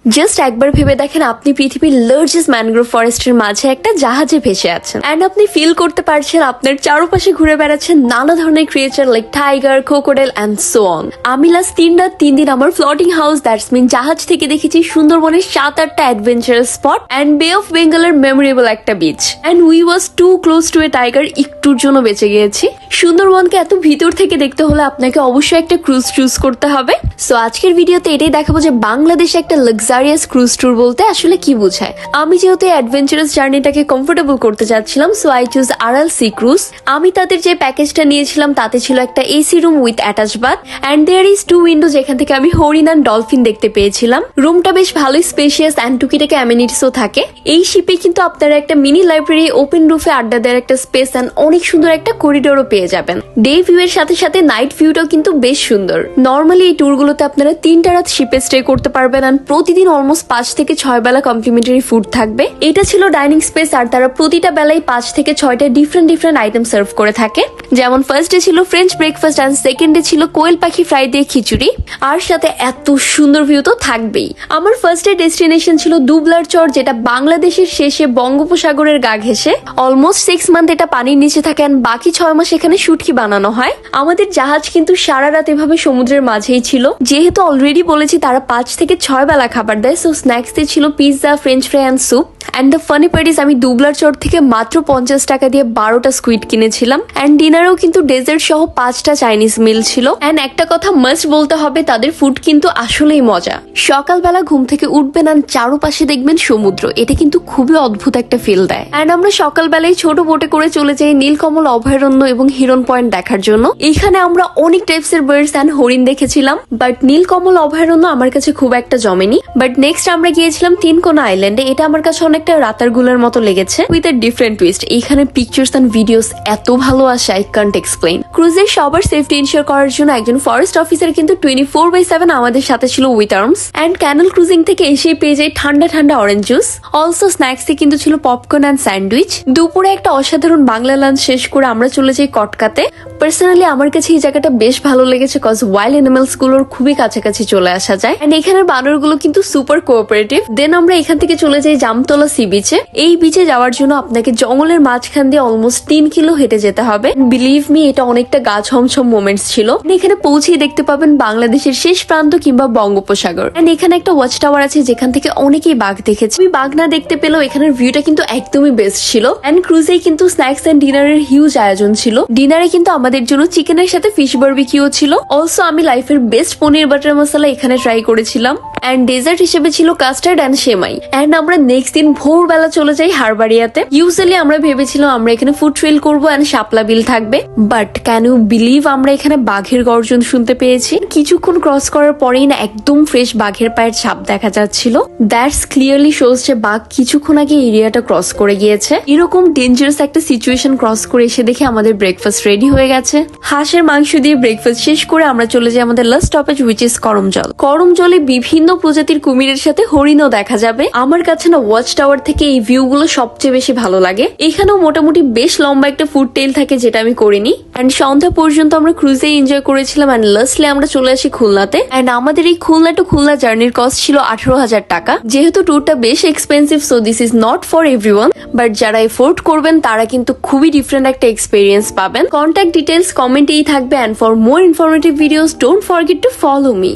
Just একবার ভেবে দেখেন আপনি পৃথিবীর লার্জেস্ট ম্যানগ্রোভ ফরেস্টের মাঝে একটা জাহাজে ভেসে আছেন এন্ড আপনি ফিল করতে পারছেন আপনার চারপাশে ঘুরে বেড়াচ্ছেন নানা ধরনের creature like tiger, crocodile and so on. আমি লাস্ট 3 রাত 3 দিন আমার ফ্লোটিং হাউস দ্যাটস মিন জাহাজ থেকে দেখেছি সুন্দরবনের 7-8টা adventurous spot and bay of বেঙ্গলের মেমোরেবল একটা beach and we was too close to a tiger. একটুর জন্য বেঁচে গিয়েছি। সুন্দরবনকে এত ভিতর থেকে দেখতে হলে আপনাকে অবশ্যই একটা ক্রুজ চুজ করতে হবে। সো আজকের ভিডিওতে এটাই দেখাবো যে বাংলাদেশে একটা লাক্সারিয়াস ক্রুজ ট্যুর বলতে আসলে কি বোঝায়। আমি যেহেতু অ্যাডভেঞ্চারাস জার্নিটাকে কমফোর্টেবল করতে চাচ্ছিলাম so I choose Aral sea cruise. আমি তাদের যে প্যাকেজটা নিয়েছিলাম তাতে ছিল একটা AC room with attach bath and there is 2 window যেখান থেকে আমি হরিণ এন্ড ডলফিন দেখতে পেয়েছিলাম। রুমটা বেশ ভালোই স্পেশিয়াস এন্ড টুকিটাকে অ্যামিনিটিসও থাকে। এই শিপে কিন্তু আপনারা একটা মিনি লাইব্রেরি, ওপেন রুফে আড্ডা দেওয়ার একটা স্পেস এন্ড অনেক সুন্দর একটা করিডোরও পেয়ে যাবেন। ডে ভিউ এর সাথে সাথে নাইট ভিউটাও কিন্তু বেশ সুন্দর। নর্মালি এই ট্যুরগুলোতে আপনারা 3টা রাত শিপে স্টে করতে পারবেন এন্ড প্রতিদিন অলমোস্ট 5 থেকে 6 বেলা কমপ্লিমেন্টারি ফুড থাকবে। এটা ছিল ডাইনিং স্পেস আর তারা প্রতিটা বেলায় 5 থেকে 6টা ডিফারেন্ট আইটেম সার্ভ করে থাকে। যেমন ফার্স্ট ডে ছিল French breakfast and second day ছিল কোয়েল পাখি ফ্রাই দিয়ে খিচুড়ি আর সাথে এত সুন্দর ভিউ তো থাকবেই। আমার ফার্স্ট ডে ডেস্টিনেশন ছিল দুবলার চর যেটা বাংলাদেশের শেষে বঙ্গোপসাগরের গা ঘেঁষে। অলমোস্ট 6 মান্থ এটা পানির নিচে থাকে এন্ড বাকি 6 মাস এখানে শুটকি বানানো হয়। আমাদের জাহাজ কিন্তু সারা রাত এভাবে সমুদ্রের মাঝেই ছিল। যেহেতু অলরেডি বলেছি তারা 5 থেকে 6 বেলা খাবার দেয় সো স্ন্যাক্স দিয়ে ছিল pizza, French fry and soup. And the funny part is আমি দুবলার চর থেকে মাত্র 50 টাকা দিয়ে 12টা স্কুইড কিনেছিলাম এন্ড ডিনারেও কিন্তু ডেজার্ট সহ 5টা চাইনিজ মিল ছিল। এন্ড একটা কথা মাস্ট বলতে হবে তাদের ফুড কিন্তু আসলেই মজা। সকালবেলা ঘুম থেকে উঠবেন এন্ড চারপাশে দেখবেন সমুদ্র। এটা কিন্তু খুবই অদ্ভুত একটা ফিল দেয়। এন্ড আমরা সকালবেলায় ছোট বোটে করে চলে যাই নীলকমল অভয়ারণ্য এবং হিরন পয়েন্ট দেখার জন্য। এখানে আমরা অনেক টাইপস এর বার্ডস এন্ড হরিণ দেখেছিলাম বাট নীলকমল অভয়ারণ্য আমার কাছে খুব একটা জমেনি। বাট নেক্সট আমরা গিয়েছিলাম তিনকোনা আইল্যান্ডে। এটা আমার কাছে অনেকটা রাতারগুলার মতো লেগেছে উইথ এ ডিফারেন্ট টুইস্ট। এখানে পিকচার্স এন্ড ভিডিওস এত ভালো আসে আই কান্ট এক্সপ্লেইন। ক্রুজের সবার সেফটি ইনশিওর করার জন্য একজন ফরেস্ট অফিসার কিন্তু 24/7 আমাদের সাথে ছিল with arms and canal cruising থেকে এসেই পেয়ে যাই ঠান্ডা অরেঞ্জ জুস। অলসো স্ন্যাক্সে কিন্তু ছিল পপকর্ন এন্ড স্যান্ডউইচ। দুপুরে একটা অসাধারণ বাংলা লাঞ্চ শেষ করে আমরা চলে যাই কটকাতে। পার্সোনালি আমার কাছে এই জায়গাটা বেশ ভালো লেগেছে কজ ওয়াইল্ড অ্যানিমালস গুলোর খুবই কাছাকাছি চলে আসা যায় এন্ড এখানের বানরগুলো কিন্তু সুপার কোঅপারেটিভ। দেন আমরা এখান থেকে চলে যাই জামতলা সি বিচে। এই বিচে যাওয়ার জন্য আপনাকে জঙ্গলের মাঝখান দিয়ে অলমোস্ট 3 কিলো হেঁটে যেতে হবে। বিলিভ মি এটা অনেকটা গা ছমছম মোমেন্টস ছিল। এখানে পৌঁছে দেখতে পাবেন বাংলাদেশের শেষ প্রান্ত কিংবা বঙ্গোপসাগর এন্ড এখানে একটা ওয়াচ টাওয়ার আছে যেখান থেকে অনেকেই বাঘ দেখেছে। আমি বাঘ না দেখতে পেলেও এখানের ভিউটা কিন্তু একদমই বেস্ট ছিল এন্ড ক্রুজে কিন্তু স্ন্যাক্স এন্ড ডিনারের হিউজ আয়োজন ছিল। ডিনারে কিন্তু আমাদের জন্য চিকেনের সাথে ফিশ বারবিকিউ ছিল। অলসো আমি লাইফের বেস্ট পনির বাটার মশলা এখানে ট্রাই করেছিলাম এন্ড ডেজার্ট হিসেবে ছিল কাস্টার্ড এন্ড সেমাই। এন্ড আমরা নেক্সট দিন ভোরবেলা চলে যাই হারবাড়িয়াতে। ইউজুয়ালি আমরা ভেবেছিলাম আমরা এখানে ফুড ট্রেল করবো এন্ড শাপলা বিল থাকবে বাট ক্যান ইউ বিলিভ আমরা এখানে বাঘের গর্জন শুনতে পেয়েছি। কিছুক্ষণ ক্রস করার পরেই না একদম ফ্রেশ বাঘের পায়ের ছাপ দেখা যাচ্ছিল। দ্যাটস ক্লিয়ারলি শোজ যে বাঘ কিছুক্ষণ আগে এরিয়াটা ক্রস করে গিয়েছে। এরকম ডেঞ্জারাস একটা সিচুয়েশন ক্রস করে এসে দেখে আমাদের ব্রেকফাস্ট রেডি হয়ে গেছে। হাঁসের মাংস দিয়ে ব্রেকফাস্ট শেষ করে আমরা চলে যাই আমাদের last stoppage which is Karamjal. করমজলে বিভিন্ন প্রজাতির কুমিরের সাথে হরিণও দেখা যাবে। আমার কাছে না ওয়াচ টাওয়ার থেকে এই ভিউ গুলো সবচেয়ে বেশি ভালো লাগে। এখানেও মোটামুটি বেশ লম্বা একটা ফুড টেল থাকে যেটা আমি করিনি এন্ড সন্ধ্যা পর্যন্ত আমরা ক্রুজে এনজয় করেছিলাম এন্ড লাস্টলি আমরা চলে আসি খুলনাতে এন্ড আমাদের এই খুলনা টু খুলনা জার্নির কস্ট ছিল 18,000 টাকা। যেহেতু ট্যুরটা বেশ expensive so this is not for everyone but যারা এফোর্ড করবেন তারা কিন্তু খুবই ডিফারেন্ট একটা এক্সপিরিয়েন্স পাবেন। কন্ট্যাক্ট ডিটেলস কমেন্টেই থাকবে and for more informative videos don't forget to follow me.